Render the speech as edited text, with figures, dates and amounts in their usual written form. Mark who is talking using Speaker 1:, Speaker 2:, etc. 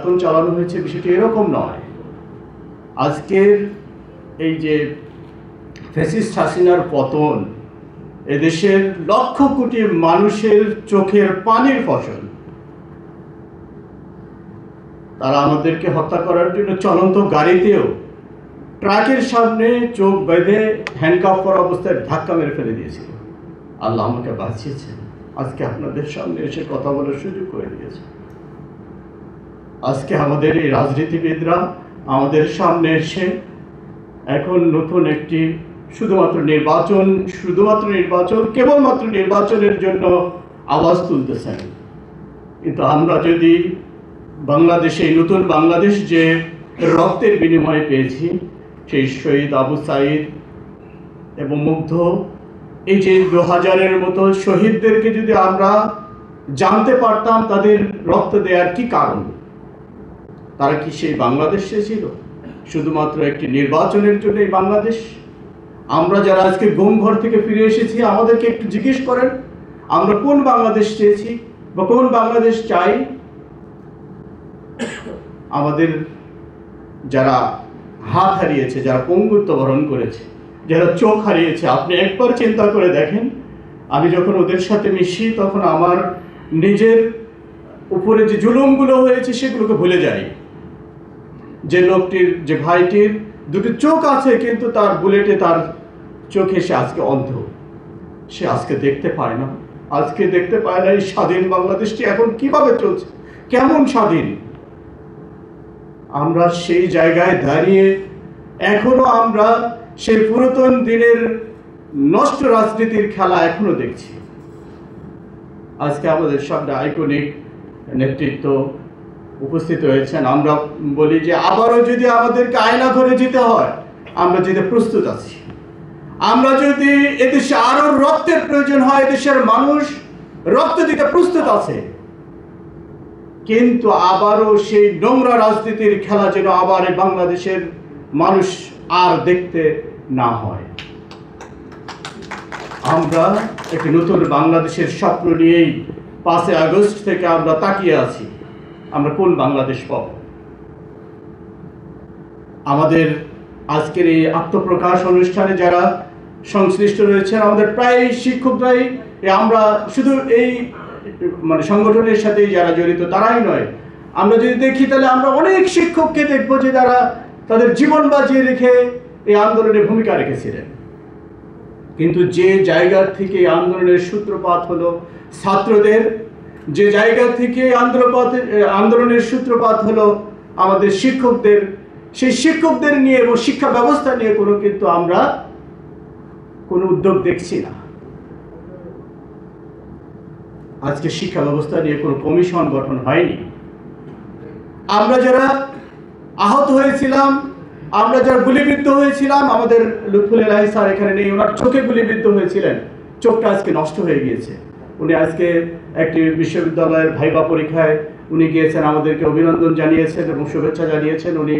Speaker 1: নির্বাচন চালানো হয়েছে, বিষয়টি এরকম নয়। আজকের এই যে ফ্যাসিস্ট হাসিনার পতন এদেশের লক্ষ কোটি মানুষের চোখের পানির ফসল। তারা আমাদেরকে হত্যা করার জন্য চলন্ত গাড়িতেও ট্রাকের সামনে চোখ বেঁধে হ্যান্ডকাফ করা অবস্থায় ধাক্কা মেরে ফেলে দিয়েছিল। আল্লাহ আমাকে বাঁচিয়েছেন, আজকে আপনাদের সামনে এসে কথা বলার সুযোগ করে দিয়েছে। আজকে আমাদের এই রাজনীতিবিদরা আমাদের সামনে এসে এখন নতুন একটি শুধুমাত্র নির্বাচন কেবলমাত্র নির্বাচনের জন্য আওয়াজ তুলতেছেন। কিন্তু আমরা যদি বাংলাদেশে এই নতুন বাংলাদেশ যে রক্তের বিনিময়ে পেয়েছি, সেই শহীদ আবু সাঈদ এবং মুগ্ধ এই যে 2000-এর মতো শহীদদেরকে যদি আমরা জানতে পারতাম তাদের রক্ত দেওয়ার কি কারণ, তারা কি সেই বাংলাদেশ ছিল শুধুমাত্র একটি নির্বাচনের জন্য এই বাংলাদেশ? আমরা যারা আজকে গুম ঘর থেকে ফিরে এসেছি আমাদেরকে একটু জিজ্ঞেস করেন আমরা কোন বাংলাদেশ চেয়েছি বা কোন বাংলাদেশ চাই? আমাদের যারা হাত হারিয়েছে, যারা পঙ্গুত্ব বরণ করেছে, যারা চোখ হারিয়েছে, আপনি একবার চিন্তা করে দেখেন। আমি যখন ওদের সাথে মিশি তখন আমার নিজের উপরে যে জুলুমগুলো হয়েছে সেগুলোকে ভুলে যাই। যে লোকটির, যে ভাইটির দুটো চোখ আছে কিন্তু তার বুলেটে তার চোখে সে আজকে অন্ধ, সে আজকে দেখতে পায় না। আজকে দেখতে পায় না এই স্বাধীন বাংলাদেশটি এখন কিভাবে চলছে, কেমন স্বাধীন। আমরা সেই জায়গায় দাঁড়িয়ে এখনো আমরা সেই পুরাতন দিনের নষ্ট রাজনীতির খেলা এখনো দেখছি। আজকে আমাদের সামনে আইকনিক নেতৃত্ব উপস্থিত হয়েছেন। আমরা বলি যে আবারও যদি আমাদেরকে আয়না ধরে যেতে হয় আমরা যেতে প্রস্তুত আছি। আমরা যদি এদেশে আরো রক্তের প্রয়োজন হয়, এদেশের মানুষ রক্ত দিতে প্রস্তুত আছে। কিন্তু আবারও সেই নোংরা রাজনীতির খেলা যেন আবার বাংলাদেশের মানুষ আর দেখতে না হয়। আমরা একটি নতুন বাংলাদেশের স্বপ্ন নিয়েই 5 আগস্ট থেকে আমরা তাকিয়ে আছি। আমরা কোন বাংলাদেশ পাব? আমাদের আজকের এই আত্মপ্রকাশ অনুষ্ঠানে যারা সংশ্লিষ্ট রয়েছেন আমাদের প্রায় শিক্ষকরাই, আমরা শুধু এই সংগঠনের সাথে যারা জড়িত তারাই নয়, আমরা যদি দেখি তাহলে আমরা অনেক শিক্ষককে দেখবো যে তারা তাদের জীবন বাজিয়ে রেখে এই আন্দোলনে ভূমিকা রেখেছিলেন। কিন্তু যে জায়গা থেকে আন্দোলনের সূত্রপাত হলো ছাত্রদের, যে জায়গা থেকে আন্দোলনের সূত্রপাত হলো আমাদের শিক্ষকদের, সেই শিক্ষকদের নিয়ে এবং শিক্ষা ব্যবস্থা নিয়ে কিন্তু আমরা কোনো উদ্যোগ দেখছি না। আজকে শিক্ষা ব্যবস্থা নিয়ে কোনো কমিশন গঠন হয়নি। আমরা যারা আহত হয়েছিলাম, আমরা যারা গুলিবিদ্ধ হয়েছিলাম, আমাদের লুৎফুল ইলাহি স্যার এখানে নেই, ওনার চোখে গুলিবিদ্ধ হয়েছিলেন, চোখটা আজকে নষ্ট হয়ে গিয়েছে। উনি আজকে একটি বিশ্ববিদ্যালয়ের ভাইবা পরীক্ষায় উনি গিয়েছেন, আমাদেরকে অভিনন্দন জানিয়েছেন এবং শুভেচ্ছা জানিয়েছেন। উনি